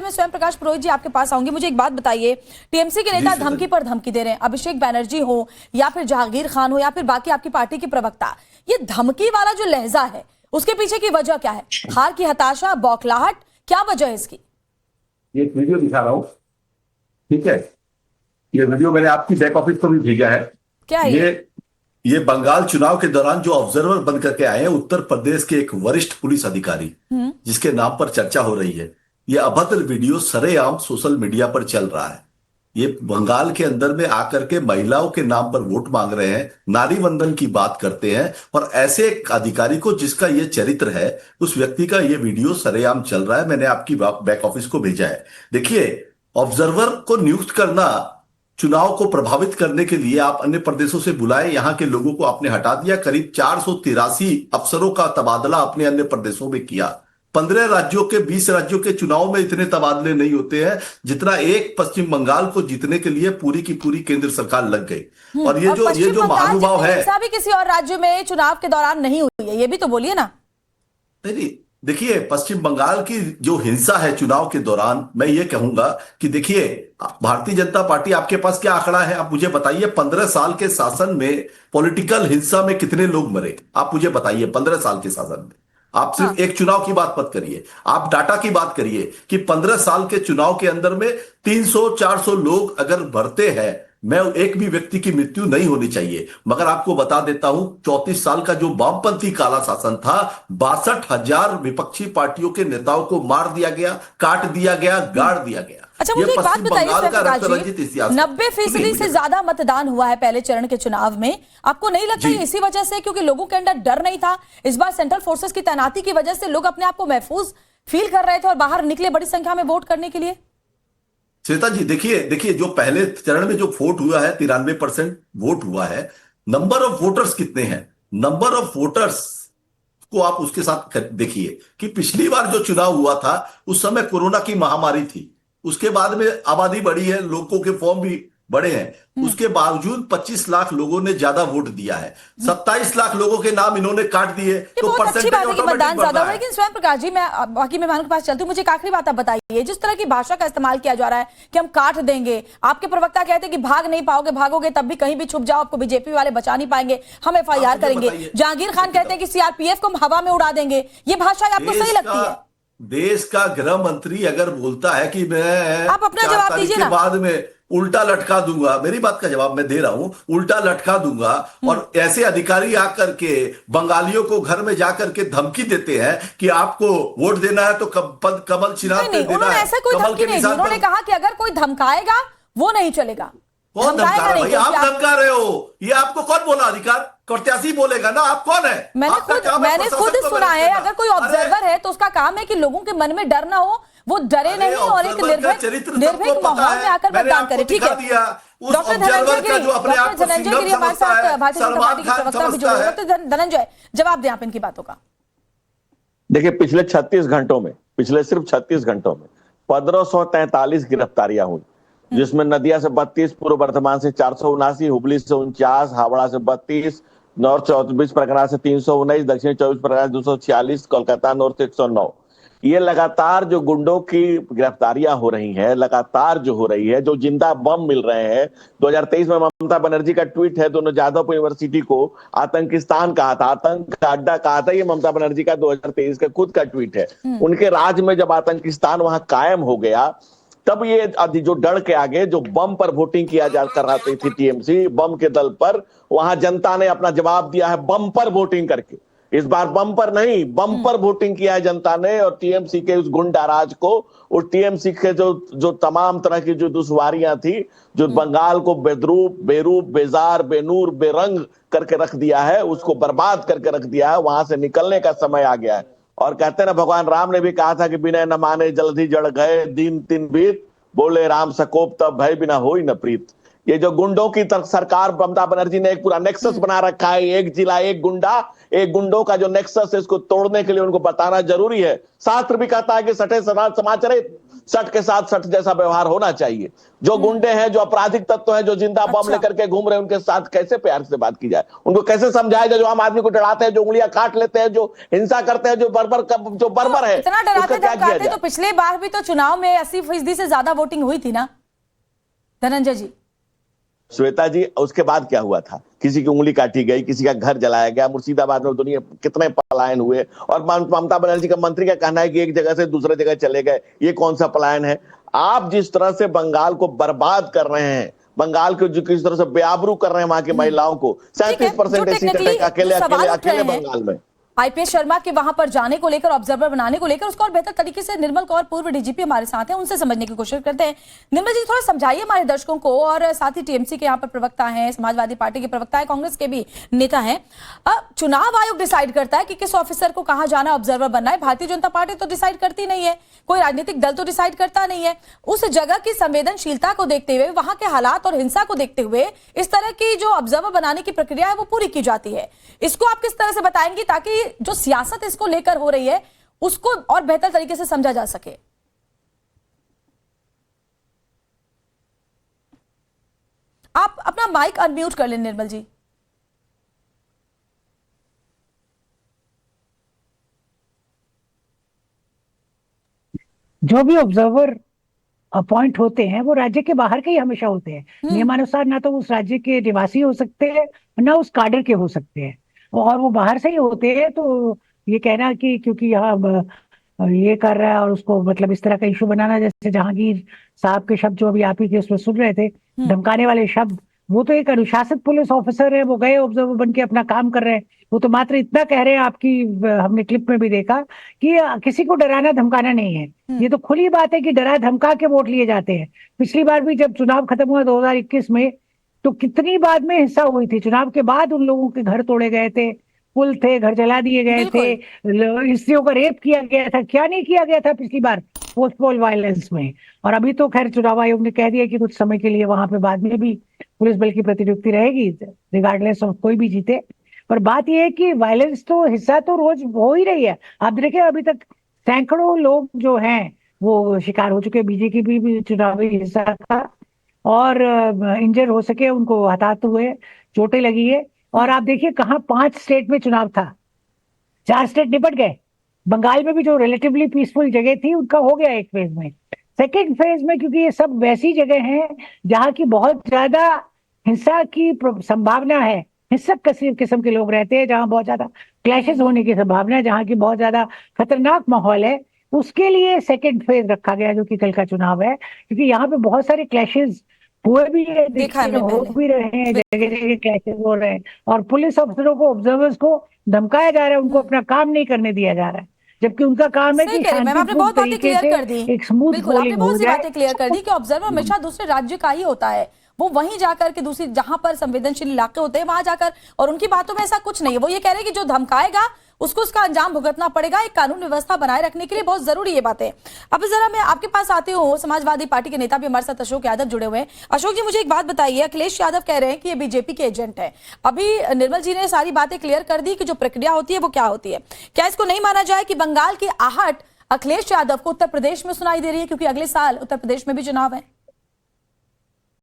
मैं स्वयं प्रकाश पुरोहित जी आपके पास आऊंगी। मुझे एक बात बताइए, टीएमसी के नेता धमकी पर धमकी दे रहे हैं, अभिषेक बैनर्जी हो या फिर जहांगीर खान हो या फिर बाकी आपकी पार्टी के प्रवक्ता, ये धमकी वाला जो लहजा है उसके पीछे की वजह क्या है? हार की हताशा, बौखलाहट, क्या वजह है इसकी? ये एक वीडियो दिखा रहा हूं, ठीक है। ये वीडियो मैंने आपकी बैक ऑफिस को भी भेजा है। क्या है ये बंगाल चुनाव के दौरान जो ऑब्जर्वर बन करके आए हैं उत्तर प्रदेश के एक वरिष्ठ पुलिस अधिकारी, जिसके नाम पर चर्चा हो रही है। ये अभद्र वीडियो सरेआम सोशल मीडिया पर चल रहा है। ये बंगाल के अंदर में आकर के महिलाओं के नाम पर वोट मांग रहे हैं, नारी वंदन की बात करते हैं, और ऐसे एक अधिकारी को जिसका ये चरित्र है, उस व्यक्ति का ये वीडियो सरेआम चल रहा है। मैंने आपकी बैक ऑफिस को भेजा है। देखिए, ऑब्जर्वर को नियुक्त करना चुनाव को प्रभावित करने के लिए आप अन्य प्रदेशों से बुलाए, यहां के लोगों को आपने हटा दिया। करीब 483 अफसरों का तबादला अपने अन्य प्रदेशों में किया। 15 राज्यों के 20 राज्यों के चुनाव में इतने तबादले नहीं होते हैं जितना एक पश्चिम बंगाल को जीतने के लिए पूरी की पूरी केंद्र सरकार लग गई। और ये जो महानुभाव है, हिंसा भी किसी और राज्य में चुनाव के दौरान नहीं हुई है, ये भी तो बोलिए ना। नहीं, देखिए, पश्चिम बंगाल की जो हिंसा है चुनाव के दौरान, मैं ये कहूंगा कि देखिए, भारतीय जनता पार्टी, आपके पास क्या आंकड़ा है आप मुझे बताइए। 15 साल के शासन में पॉलिटिकल हिंसा में कितने लोग मरे, आप मुझे बताइए। 15 साल के शासन में आप सिर्फ एक चुनाव की बात मत करिए, आप डाटा की बात करिए कि 15 साल के चुनाव के अंदर में 300-400 लोग अगर भरते हैं, मैं एक भी व्यक्ति की मृत्यु नहीं होनी चाहिए। मगर आपको बता देता हूं, 34 साल का जो वामपंथी काला शासन था, 62,000 विपक्षी पार्टियों के नेताओं को मार दिया गया, काट दिया गया, गाड़ दिया गया। अच्छा, मुझे एक बात बताइए, 90% से ज्यादा मतदान हुआ है पहले चरण के चुनाव में। आपको नहीं लगता है इसी वजह से, क्योंकि लोगों के अंदर डर नहीं था? इस बार सेंट्रल फोर्सेस की तैनाती की वजह से लोग अपने आप को महफूज फील कर रहे थे और बाहर निकले बड़ी संख्या में वोट करने के लिए। श्वेता जी, देखिए जो पहले चरण में जो वोट हुआ है, 93% वोट हुआ है। नंबर ऑफ वोटर्स कितने हैं? नंबर ऑफ वोटर्स को आप उसके साथ देखिए कि पिछली बार जो चुनाव हुआ था उस समय कोरोना की महामारी थी, उसके बाद में आबादी बढ़ी है, लोगों के फॉर्म भी बड़े हैं, उसके बावजूद 25 लाख लोगों ने ज्यादा वोट दिया है। 27 लाख लोगों के नाम इन्होंने काट दिए, तो अच्छी बात है कि मतदान ज्यादा हुआ। लेकिन स्वयं प्रकाश जी, मैं बाकी मेहमानों के पास चलती हूँ, मुझे एक आखिरी बात आप बताइए। जिस तरह की भाषा का इस्तेमाल किया जा रहा है कि हम काट देंगे, आपके प्रवक्ता कहते हैं कि भाग नहीं पाओगे, भागोगे तब भी कहीं भी छुप जाओ, आपको बीजेपी वाले बचा नहीं पाएंगे, हम FIR करेंगे। जहांगीर खान कहते हैं कि CRPF को हम हवा में उड़ा देंगे। ये भाषा आपको सही लगती है? देश का गृह मंत्री अगर बोलता है कि मैं आप अपना जवाब दीजिए ना, बाद में उल्टा लटका दूंगा, मेरी बात का जवाब मैं दे रहा हूं, उल्टा लटका दूंगा, और ऐसे अधिकारी आकर के बंगालियों को घर में जाकर के धमकी देते हैं कि आपको वोट देना है तो कमल चिन्ह पे देना है। ऐसा कोई धमकी नहीं, उन्होंने कहा कि अगर कोई धमकाएगा वो नहीं चलेगा। कौन धमका रहा है? आप धमका रहे हो, ये आपको कौन बोला? अधिकार प्रत्याशी बोलेगा ना, आप कौन है? मैंने खुद सुना है, अगर कोई ऑब्जर्वर है तो उसका काम है कि लोगों के मन में डर ना हो, वो डरे नहीं और एक निर्भीक माहौल में आकर मतदान करे। ठीक है, डॉक्टर धनंजय गिरी हमारे साथ भारतीय जनता पार्टी के प्रवक्ता भी जुड़े। डॉक्टर धनंजय, जवाब दें आप इनकी बातों का। देखिए, पिछले सिर्फ 36 घंटों में 1543 गिरफ्तारियां हुई, जिसमें नदिया से 32, पूर्व वर्धमान से 479, हुबली से 49, हावड़ा से 32, नॉर्थ 24 परगना से 319, दक्षिण 24 परगना से 246, कोलकाता नॉर्थ 109। ये लगातार जो गुंडों की गिरफ्तारियां हो रही हैं, लगातार जो हो रही है, जो जिंदा बम मिल रहे हैं। 2023 में ममता बनर्जी का ट्वीट है, दोनों जादवपुर यूनिवर्सिटी को आतंकिस्तान कहा था, आतंक का अड्डा कहा था। ये ममता बनर्जी का 2023 का खुद का ट्वीट है। उनके राज में जब आतंकिस्तान वहां कायम हो गया, तब ये जो डर के आगे जो बम पर वोटिंग किया जा कर रही थी, टीएमसी बम के दल पर, वहां जनता ने अपना जवाब दिया है बम पर वोटिंग करके। इस बार बम पर नहीं, बम पर वोटिंग किया है जनता ने, और टीएमसी के उस गुंडा राज को, और टीएमसी के जो तमाम तरह की जो दुश्वारियां थी, जो बंगाल को बेरूप, बेजार, बेनूर, बेरंग करके रख दिया है, उसको बर्बाद करके रख दिया है। वहां से निकलने का समय आ गया है। और कहते हैं ना, भगवान राम ने भी कहा था कि बिना न माने जल्दी जड़ गए, दिन 3 बीत, बोले राम सकोप तब भय बिना होई न प्रीत। ये जो गुंडों की सरकार, ममता बनर्जी ने एक पूरा नेक्सस बना रखा है, एक जिला एक गुंडा, एक गुंडों का जो नेक्सस है, इसको तोड़ने के लिए उनको बताना जरूरी है। शास्त्र भी कहता है कि सठे समाचारित सट के साथ सट जैसा व्यवहार होना चाहिए। जो गुंडे हैं, जो आपराधिक तत्व हैं, जो जिंदा बम लेकर के घूम रहे हैं, उनके साथ कैसे प्यार से बात की जाए, उनको कैसे समझाया जाए। जो आम आदमी को डराते हैं, जो उंगलियां काट लेते हैं, जो हिंसा करते हैं, जो बर्बर है, इतना डराते धमकाते तो पिछले बार भी तो चुनाव में 80% से ज्यादा वोटिंग हुई थी ना धनंजय जी। श्वेता जी, उसके बाद क्या हुआ था? किसी की उंगली काटी गई, किसी का घर जलाया गया, मुर्शिदाबाद में दुनिया कितने पलायन हुए। और ममता बनर्जी का मंत्री का कहना है कि एक जगह से दूसरे जगह चले गए। ये कौन सा पलायन है? आप जिस तरह से बंगाल को बर्बाद कर रहे हैं, बंगाल को जो किस तरह से बेआबरू कर रहे हैं वहां की महिलाओं को, 37% सीटें अकेले बंगाल में। आईपीएस शर्मा के वहां पर जाने को लेकर, ऑब्जर्वर बनाने को लेकर, उसको और बेहतर तरीके से निर्मल कौर पूर्व डीजीपी हमारे साथ हैं, उनसे समझने की कोशिश करते हैं। निर्मल जी, थोड़ा समझाइए हमारे दर्शकों को, और साथ ही टीएमसी के यहाँ पर प्रवक्ता हैं, समाजवादी पार्टी के प्रवक्ता है, कांग्रेस के भी नेता हैं। चुनाव आयोग डिसाइड करता है कि किस ऑफिसर को कहाँ जाना, ऑब्जर्वर बनना है। भारतीय जनता पार्टी तो डिसाइड करती नहीं है, कोई राजनीतिक दल तो डिसाइड करता नहीं है। उस जगह की संवेदनशीलता को देखते हुए, वहां के हालात और हिंसा को देखते हुए इस तरह की जो ऑब्जर्वर बनाने की प्रक्रिया है वो पूरी की जाती है। इसको आप किस तरह से बताएंगी ताकि जो सियासत इसको लेकर हो रही है उसको और बेहतर तरीके से समझा जा सके? आप अपना माइक अनम्यूट कर लें निर्मल जी। जो भी ऑब्जर्वर अपॉइंट होते हैं वो राज्य के बाहर के ही हमेशा होते हैं। नियमानुसार ना तो उस राज्य के निवासी हो सकते हैं, ना उस काडर के हो सकते हैं, और वो बाहर से ही होते हैं। तो ये कहना कि क्योंकि यहाँ ये कर रहा है और उसको मतलब इस तरह का इशू बनाना, जैसे जहांगीर साहब के शब्द जो अभी आप ही के उसमें सुन रहे थे, धमकाने वाले शब्द, वो तो एक अनुशासित पुलिस ऑफिसर है, वो गए ऑब्जर्वर बन के अपना काम कर रहे हैं। वो तो मात्र इतना कह रहे हैं, आपकी हमने क्लिप में भी देखा कि किसी को डराना धमकाना नहीं है। ये तो खुली बात है कि डरा धमका के वोट लिए जाते हैं। पिछली बार भी जब चुनाव खत्म हुआ 2021 में, तो कितनी बाद में हिंसा हुई थी। चुनाव के बाद उन लोगों के घर तोड़े गए थे, पुल थे, घर जला दिए गए थे, स्त्रियों का रेप किया गया था। क्या नहीं किया गया था पिछली बार पोस्ट पोल वायलेंस में। और अभी तो खैर चुनाव आयोग ने कह दिया कि कुछ समय के लिए वहां पे बाद में भी पुलिस बल की प्रतिनियुक्ति रहेगी, रिगार्डलेस ऑफ कोई भी जीते। पर बात यह है कि वायलेंस तो हिस्सा तो रोज हो ही रही है। आप देखें अभी तक सैकड़ों लोग जो हैं वो शिकार हो चुके। बीजेपी भी चुनावी हिस्सा था, और इंजर हो सके, उनको हताहत हुए, चोटें लगी है। और आप देखिए कहाँ 5 स्टेट में चुनाव था, 4 स्टेट निपट गए। बंगाल में भी जो रिलेटिवली पीसफुल जगह थी उनका हो गया एक फेज में। सेकेंड फेज में, क्योंकि ये सब वैसी जगह हैं जहाँ की बहुत ज्यादा हिंसा की संभावना है, हिंसक किस्म के लोग रहते हैं, जहाँ बहुत ज्यादा क्लैशेस होने की संभावना है, जहाँ की बहुत ज्यादा खतरनाक माहौल है, उसके लिए सेकेंड फेज रखा गया जो कि कल का चुनाव है। क्योंकि यहाँ पे बहुत सारे क्लैशेस हुए भी है, हो भी रहे हैं, जगह जगह क्लैशेस हो रहे हैं, और पुलिस अफसरों को, ऑब्जर्वर्स को धमकाया जा रहा है, उनको अपना काम नहीं करने दिया जा रहा है, जबकि उनका काम है कि आपने बहुत बातें क्लियर कर दी, एक स्मूथ बिल्कुल आपने बहुत सी बातें क्लियर कर दी कि ऑब्जर्वर हमेशा दूसरे राज्य का ही होता है। वो वहीं जाकर के दूसरी जहां पर संवेदनशील इलाके होते हैं वहां जाकर, और उनकी बातों में ऐसा कुछ नहीं है। वो ये कह रहे हैं कि जो धमकाएगा उसको उसका अंजाम भुगतना पड़ेगा। एक कानून व्यवस्था बनाए रखने के लिए बहुत जरूरी ये बातें। अब जरा मैं आपके पास आती हूँ, समाजवादी पार्टी के नेता भी हमारे साथ अशोक यादव जुड़े हुए हैं। अशोक जी, मुझे एक बात बताइए, अखिलेश यादव कह रहे हैं कि ये बीजेपी के एजेंट है। अभी निर्मल जी ने सारी बातें क्लियर कर दी कि जो प्रक्रिया होती है वो क्या होती है। क्या इसको नहीं माना जाए कि बंगाल की आहट अखिलेश यादव को उत्तर प्रदेश में सुनाई दे रही है, क्योंकि अगले साल उत्तर प्रदेश में भी चुनाव है?